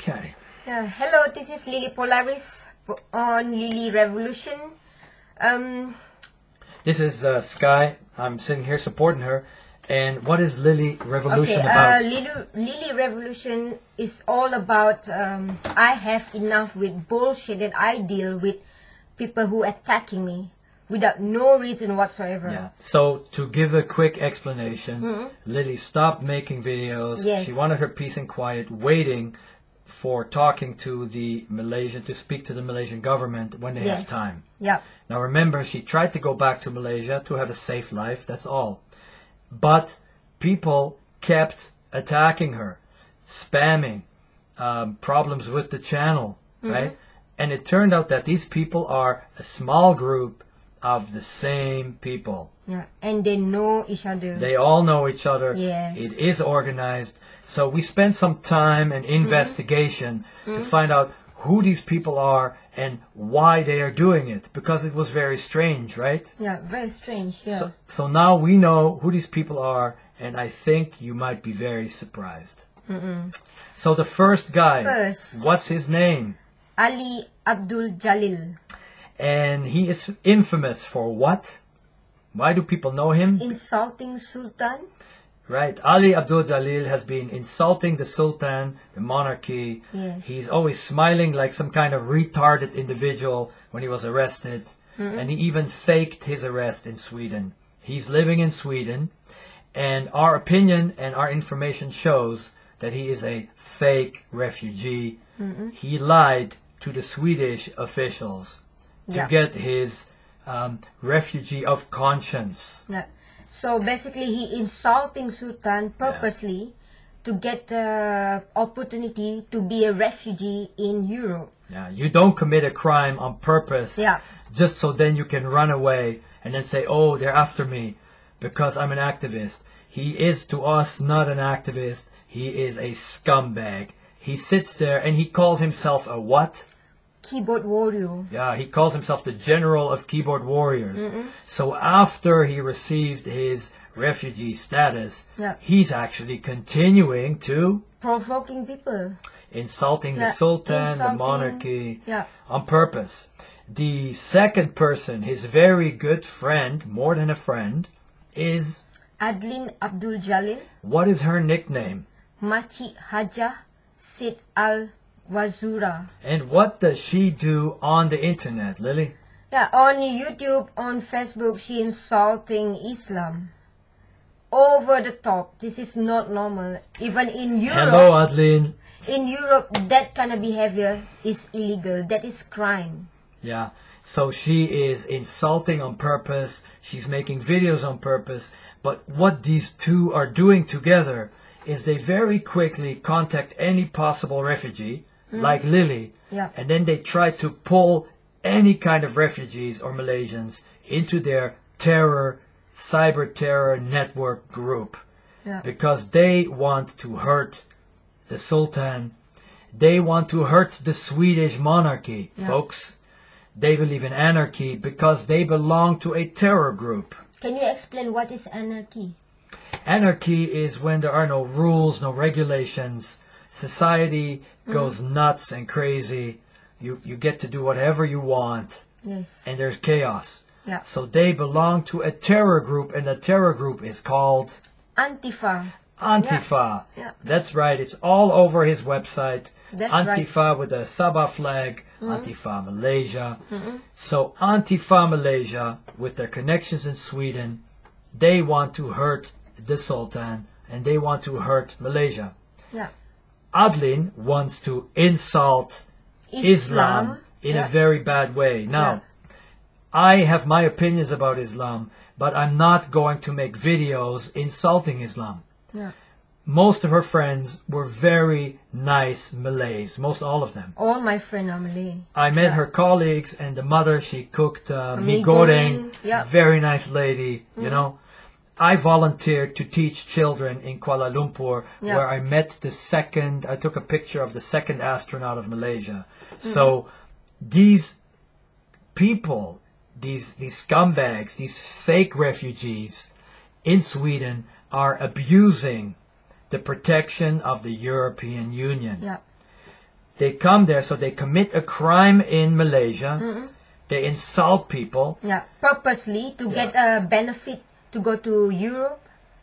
Okay. Hello, this is Lily Polaris on Lily Revolution. This is Sky. I'm sitting here supporting her. And what is Lily Revolution about? Lily Revolution is all about I have enough with bullshit that I deal with people who attacking me without no reason whatsoever. Yeah. So to give a quick explanation, Lily stopped making videos. Yes. She wanted her peace and quiet, waiting for talking to the Malaysian, to speak to the Malaysian government when they have time. Yeah. Now remember, she tried to go back to Malaysia to have a safe life, that's all. But people kept attacking her, spamming, problems with the channel, right? And it turned out that these people are a small group of the same people. Yeah, and they know each other. They all know each other. Yes. It is organized. So we spent some time and investigation to find out who these people are and why they are doing it, because it was very strange, right? Yeah, very strange, yeah. So now we know who these people are, and I think you might be very surprised. So the first guy, what's his name? Ali Abdul Jalil. And he is infamous for what? Why do people know him? Insulting Sultan. Right. Ali Abdul Jalil has been insulting the Sultan, the monarchy. Yes. He's always smiling like some kind of retarded individual when he was arrested. And he even faked his arrest in Sweden. He's living in Sweden. And our opinion and our information shows that he is a fake refugee. He lied to the Swedish officials to get his refugee of conscience. Yeah. So basically, he insulting Sultan purposely to get the opportunity to be a refugee in Europe. Yeah, you don't commit a crime on purpose just so then you can run away and then say, oh, they're after me because I'm an activist. He is to us not an activist. He is a scumbag. He sits there and he calls himself a what? Keyboard warrior. Yeah, he calls himself the general of keyboard warriors. So after he received his refugee status, he's actually continuing to provoking people, insulting the Sultan, the monarchy, on purpose. The second person, his very good friend, more than a friend, is Adlin Abdul Jalil. What is her nickname? MAKCIK Hajjah Sitt al Wuzura. And what does she do on the internet, Lily? Yeah, on YouTube, on Facebook, she insulting Islam. Over the top. This is not normal. Even in Europe. Hello, Adlin. In Europe, that kind of behavior is illegal. That is crime. Yeah. So she is insulting on purpose. She's making videos on purpose. But what these two are doing together is they very quickly contact any possible refugee, like Lily, and then they try to pull any kind of refugees or Malaysians into their cyber terror network group, because they want to hurt the Sultan. They want to hurt the Swedish monarchy, folks. They believe in anarchy because they belong to a terror group. Can you explain what is anarchy? Anarchy is when there are no rules, no regulations. Society goes nuts and crazy. You get to do whatever you want. Yes. And there's chaos. Yeah. So they belong to a terror group, and the terror group is called Antifa. Antifa. Yeah. That's right. It's all over his website. That's Antifa with the Sabah flag. Antifa Malaysia. So Antifa Malaysia, with their connections in Sweden, they want to hurt the Sultan and they want to hurt Malaysia. Yeah. Adlin wants to insult Islam in a very bad way. Now, I have my opinions about Islam, but I'm not going to make videos insulting Islam. Yeah. Most of her friends were very nice Malays, most all of them. All my friends are Malay. I met her colleagues, and the mother, she cooked mee goreng. Very nice lady, you know. I volunteered to teach children in Kuala Lumpur, where I met I took a picture of the second astronaut of Malaysia. So these people, these scumbags, these fake refugees in Sweden are abusing the protection of the European Union. They come there, so they commit a crime in Malaysia. They insult people. Yeah, purposely to get a benefit to go to Europe.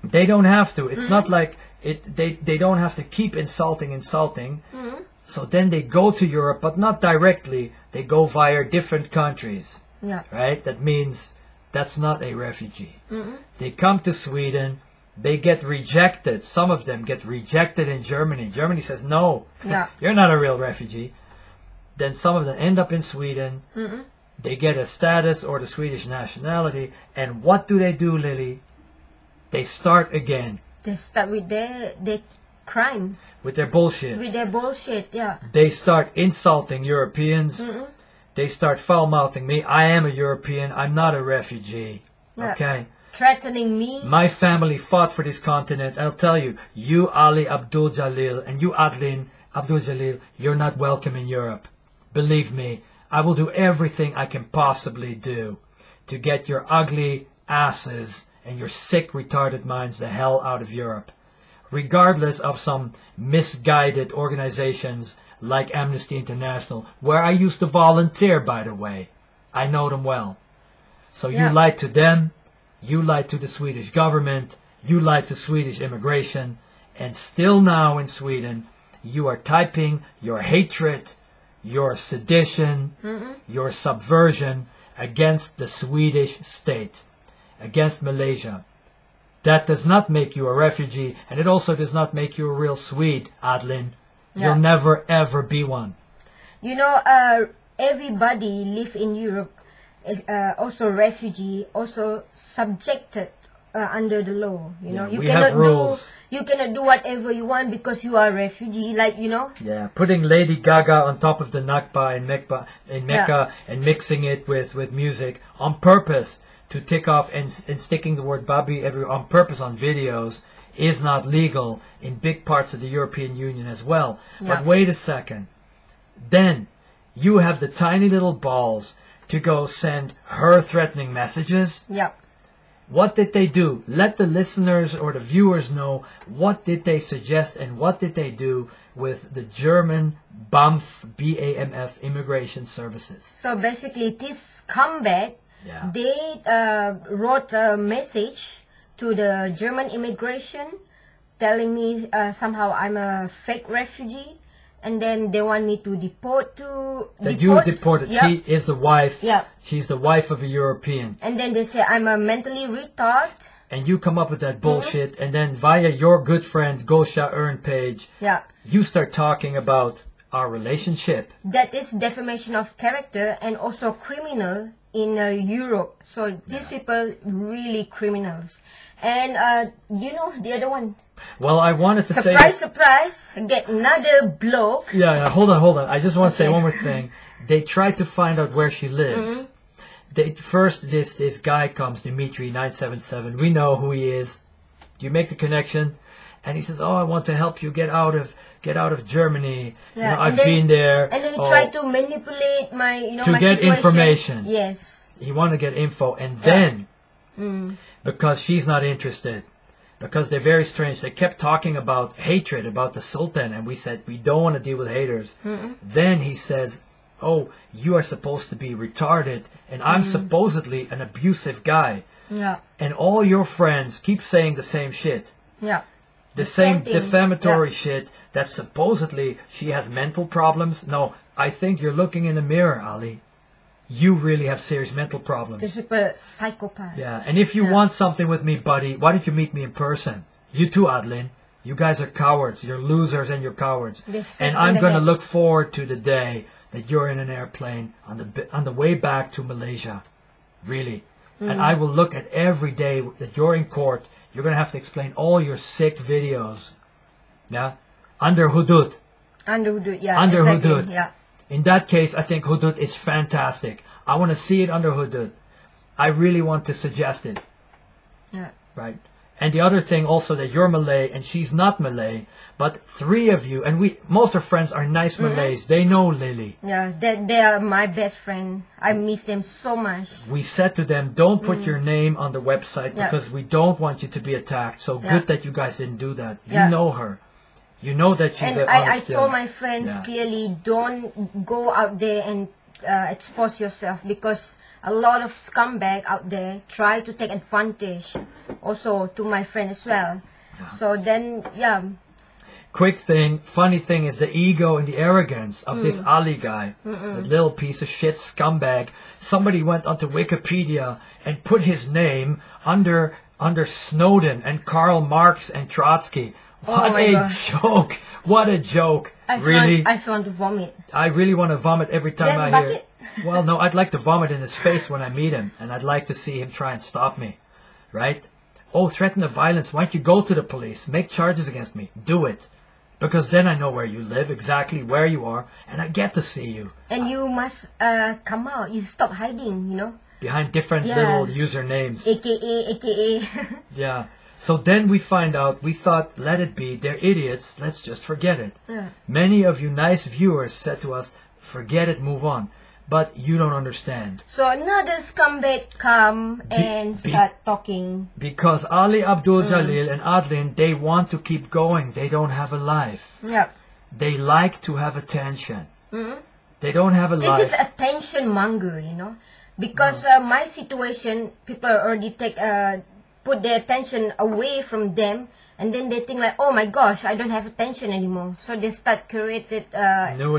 They don't have to. It's not like they don't have to keep insulting. So then they go to Europe, but not directly. They go via different countries. Yeah. Right? That means that's not a refugee. They come to Sweden. They get rejected. Some of them get rejected in Germany. Germany says, no, you're not a real refugee. Then some of them end up in Sweden. They get a status or the Swedish nationality. And what do, Lily? They start again. They start with their crime. With their bullshit. With their bullshit, yeah. They start insulting Europeans. They start foul-mouthing me. I am a European. I'm not a refugee. Yeah. Okay? Threatening me. My family fought for this continent. I'll tell you, you Ali Abdul Jalil and you Adlin Abdul Jalil, you're not welcome in Europe. Believe me, I will do everything I can possibly do to get your ugly asses and your sick, retarded minds the hell out of Europe. Regardless of some misguided organizations like Amnesty International, where I used to volunteer, by the way. I know them well. So you lied to them. You lied to the Swedish government, you lied to Swedish immigration, and still now in Sweden, you are typing your hatred, your sedition, your subversion against the Swedish state, against Malaysia. That does not make you a refugee, and it also does not make you a real Swede, Adlin. You'll never ever be one. You know, everybody live in Europe. Also refugee, also subjected under the law. You know, you cannot do whatever you want because you are a refugee. Like, you know. Yeah, putting Lady Gaga on top of the Nakba in Mecca and mixing it with music on purpose to tick off and sticking the word Babi on purpose on videos is not legal in big parts of the European Union as well. But wait a second. Then you have the tiny little balls to go send her threatening messages. What did they do? Let the listeners or the viewers know, what did they suggest and what did they do with the German BAMF, B-A-M-F, immigration services? So basically this comeback, they wrote a message to the German immigration telling me somehow I'm a fake refugee. And then they want me to deport you deported. She is the wife. Yeah. She's the wife of a European. And then they say I'm a mentally retarded. And you come up with that bullshit, and then via your good friend Gosha Earn page, you start talking about our relationship. That is defamation of character and also criminal in Europe. So these people really criminals. And you know the other one. Well, I wanted to say... Surprise, get another bloke. Yeah, hold on. I just want to say one more thing. They tried to find out where she lives. First, this guy comes, Dimitri 977. We know who he is. You make the connection, and he says, "Oh, I want to help you get out of Germany. Yeah, you know, I've been there." And then he tried to manipulate my, to my get situation. information. Yes. He wanted to get info, and then because she's not interested. Because they're very strange. They kept talking about hatred, about the Sultan, and we said, we don't want to deal with haters. Then he says, oh, you are supposed to be retarded, and I'm supposedly an abusive guy. And all your friends keep saying the same shit. The same defamatory shit that supposedly she has mental problems. No, I think you're looking in the mirror, Ali. You really have serious mental problems. This is a psychopath. Yeah, and if you want something with me, buddy, why don't you meet me in person? You too, Adlin. You guys are cowards. You're losers and you're cowards. And I'm going to look forward to the day that you're in an airplane on the way back to Malaysia. Really. And I will look at every day that you're in court. You're going to have to explain all your sick videos. Yeah? Under hudud. Under hudud, yeah. Under hudud. Yeah. In that case, I think hudud is fantastic. I want to see it under hudud. I really want to suggest it. Yeah. Right. And the other thing also that you're Malay and she's not Malay, but three of you, and most of our friends are nice Malays. They know Lily. Yeah, they are my best friend. I miss them so much. We said to them, don't put your name on the website because we don't want you to be attacked. So good that you guys didn't do that. You know her. You know that she's and an I honest told girl. my friends Yeah. clearly, don't go out there and expose yourself, because a lot of scumbag out there try to take advantage also to my friend as well. Yeah. So then, yeah. Quick thing, funny thing is the ego and the arrogance of this Ali guy, the little piece of shit scumbag. Somebody went onto Wikipedia and put his name under Snowden and Karl Marx and Trotsky. What a joke! What a joke! I want to vomit. I really want to vomit every time Yeah, I hear it. Well, no, I'd like to vomit in his face when I meet him, and I'd like to see him try and stop me, right? Oh, threaten of violence. Why don't you go to the police? Make charges against me. Do it. Because then I know where you live, exactly where you are, and I get to see you. And you must come out. You stop hiding, you know. Behind different little usernames. AKA. Yeah. So then we find out, we thought, let it be, they're idiots, let's just forget it. Yeah. Many of you nice viewers said to us, forget it, move on. But you don't understand. So another scumbag come and start talking. Because Ali Abdul Jalil and Adlin, they want to keep going. They don't have a life. Yeah. They like to have attention. They don't have a life. This is attention monger, you know. Because my situation, people already put their attention away from them. And then they think like, oh my gosh, I don't have attention anymore. So they start created new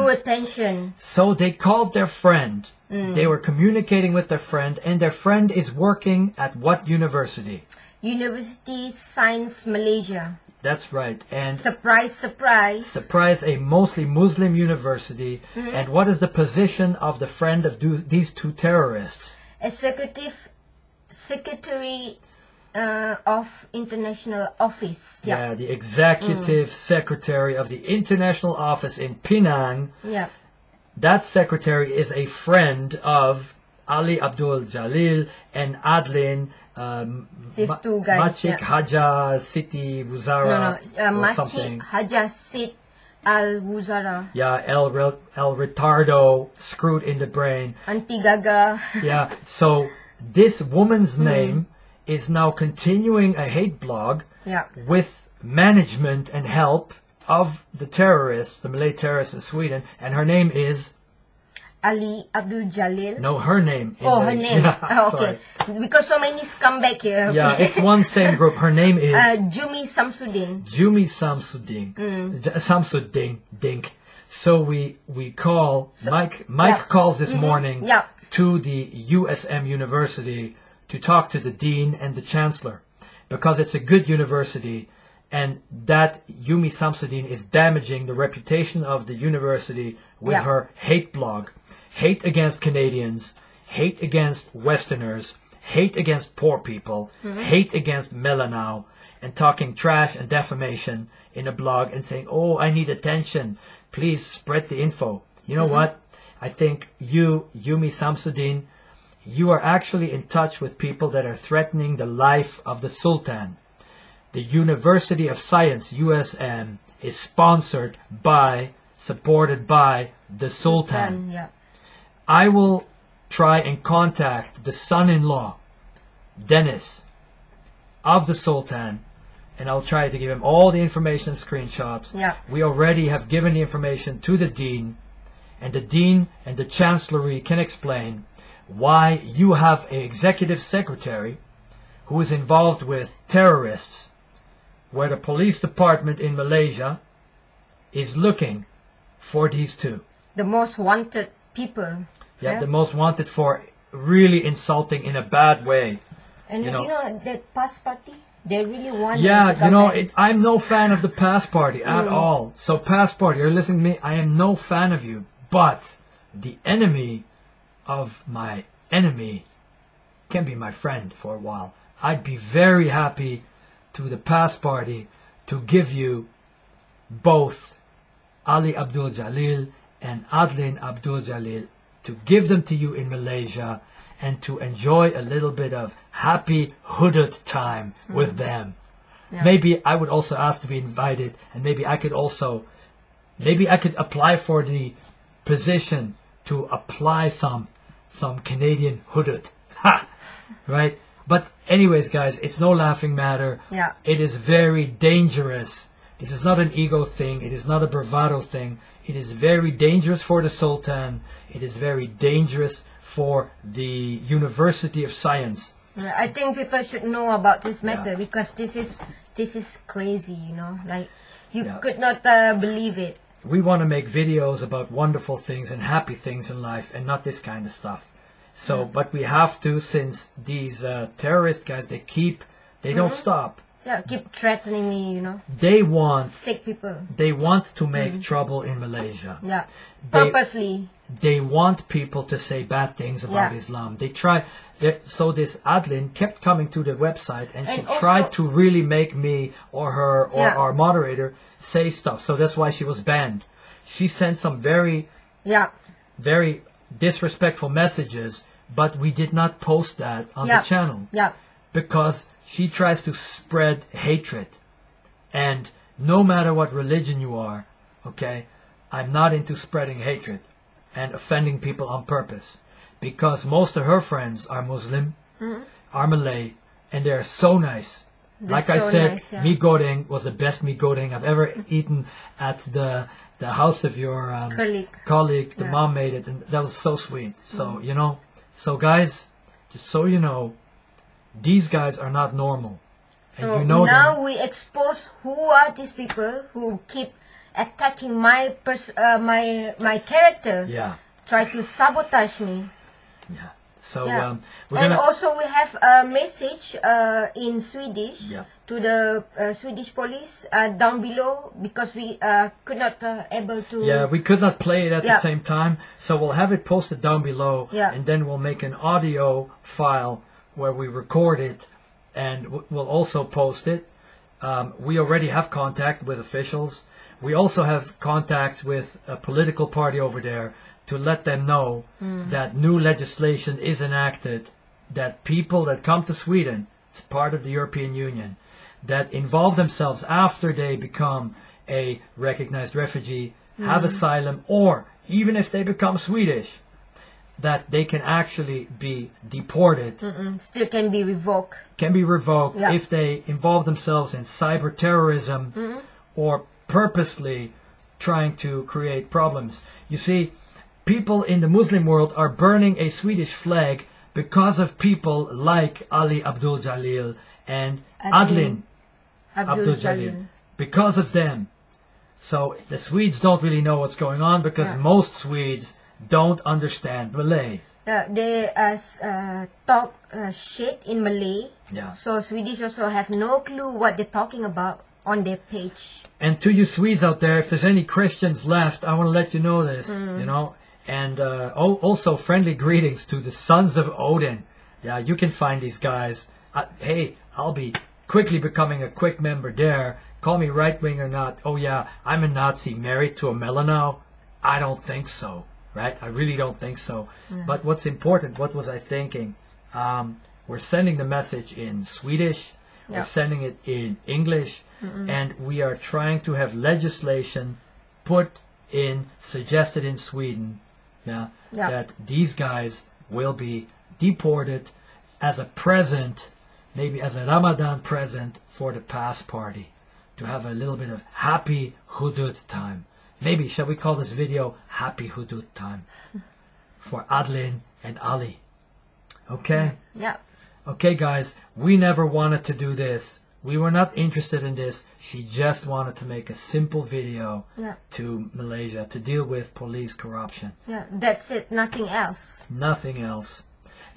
attention. So they called their friend. They were communicating with their friend, and their friend is working at what university? University Science Malaysia. That's right. And surprise, surprise. Surprise, a mostly Muslim university. And what is the position of the friend of these two terrorists? A secretary of international office. Yeah, the executive secretary of the international office in Penang. Yeah. That secretary is a friend of Ali Abdul Jalil and Adlin. These two guys. MAKCIK Hajjah Sitt Wuzura. MAKCIK Hajjah Sitt Wuzura. Yeah, El Retardo, screwed in the brain. Anti-Gaga. Yeah, so this woman's name is now continuing a hate blog with management and help of the terrorists, the Malay terrorists in Sweden, and her name is Ali Abdul Jalil. No, her name. Her name. Yeah, okay. Because so many scumbag here. Okay. Yeah, it's one same group. Her name is Jumi Samsudin. Jumi Samsudin. Samsudin. Dink. So we call Mike calls this morning to the USM University to talk to the dean and the chancellor, because it's a good university, and that Jumi Samsudin is damaging the reputation of the university with her hate blog. Hate against Canadians, hate against Westerners, hate against poor people, hate against Melanau, and talking trash and defamation in a blog and saying, oh, I need attention, please spread the info. You know what? I think you, Jumi Samsudin, you are actually in touch with people that are threatening the life of the Sultan. The University of Science, USM, is sponsored by, supported by the Sultan. I will try and contact the son-in-law, Dennis, of the Sultan, and I'll try to give him all the information and screenshots. We already have given the information to the dean, and the dean and the chancellery can explain why you have an executive secretary who is involved with terrorists, where the police department in Malaysia is looking for these two. The most wanted people. Yeah, the most wanted for really insulting in a bad way. And you know that PAS party? They really want. Yeah, you know, I'm no fan of the PAS party at all. So PAS party, you're listening to me, I am no fan of you. But the enemy of my enemy can be my friend for a while. I'd be very happy to the PAS party to give you both Ali Abdul Jalil and Adlin Abdul Jalil, to give them to you in Malaysia and to enjoy a little bit of happy hooded time with them. Maybe I would also ask to be invited, and maybe I could apply for the position to apply some Canadian hooded. Ha! Right? But anyways, guys, it's no laughing matter. It is very dangerous This is not an ego thing. It is not a bravado thing. It is very dangerous for the Sultan. It is very dangerous for the University of Science. I think people should know about this matter, because this is crazy, you know, like you could not believe it. We want to make videos about wonderful things and happy things in life, and not this kind of stuff. So, but we have to, since these terrorist guys, they don't stop. Yeah, keep threatening me, you know. They want sick people. They want to make trouble in Malaysia. Yeah, purposely. They want people to say bad things about Islam. They try. So this Adlin kept coming to the website, and she tried to really make me or her or our moderator say stuff. So that's why she was banned. She sent some very disrespectful messages, but we did not post that on the channel. Yeah. Because she tries to spread hatred. And no matter what religion you are, okay, I'm not into spreading hatred and offending people on purpose. Because most of her friends are Muslim, are Malay, and they're so nice. Like I said, mee goreng was the best mee goreng I've ever eaten at the house of your colleague. The mom made it, and that was so sweet. So, you know, so guys, just so you know, these guys are not normal. So and you know now we expose who are these people who keep attacking my character. Yeah. Try to sabotage me. Yeah. So and also we have a message in Swedish to the Swedish police down below, because we could not able to. Yeah, we could not play it at the same time, so we'll have it posted down below, and then we'll make an audio file where we record it, and we'll also post it. We already have contact with officials. We also have contacts with a political party over there to let them know that new legislation is enacted, that people that come to Sweden, it's part of the European Union, that involve themselves after they become a recognized refugee, have asylum, or even if they become Swedish, that they can actually be deported. Still can be revoked. Can be revoked if they involve themselves in cyber terrorism or purposely trying to create problems. You see, people in the Muslim world are burning a Swedish flag because of people like Ali Abdul Jalil and Adlin Abdul Jalil. Because of them. So the Swedes don't really know what's going on, because most Swedes don't understand Malay. They talk shit in Malay. Yeah. So Swedish also have no clue what they're talking about on their page. And to you Swedes out there, if there's any Christians left, I want to let you know this, you know. And also friendly greetings to the Sons of Odin. Yeah, you can find these guys. Hey, I'll be quickly becoming a quick member there. Call me right-wing or not. Oh yeah, I'm a Nazi married to a Melanau. I don't think so, right? I really don't think so. But what's important, what was I thinking? We're sending the message in Swedish. We're sending it in English. And we are trying to have legislation suggested in Sweden, that these guys will be deported as a present, maybe as a Ramadan present for the past party, to have a little bit of happy hudud time. Maybe, shall we call this video Happy Hudud Time for Adlin and Ali? Okay? Yeah. Okay, guys, we never wanted to do this. We were not interested in this. She just wanted to make a simple video to Malaysia to deal with police corruption. Yeah, that's it. Nothing else. Nothing else.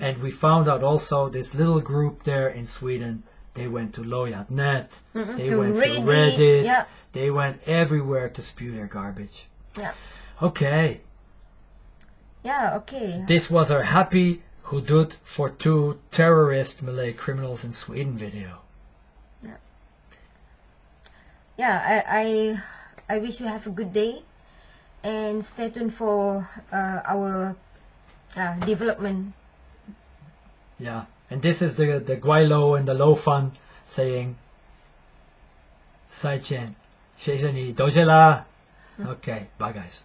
And we found out also this little group there in Sweden, they went to Loyat.net, they went to Reddit, they went everywhere to spew their garbage. Yeah. Okay. Yeah, okay. This was our Happy Hudud for 2 terrorist Malay criminals in Sweden video. Yeah, I wish you have a good day, and stay tuned for our development. Yeah, and this is the Guaylo and the Low Fun saying, Sai Chen, 谢谢你，多谢啦. Okay, bye guys.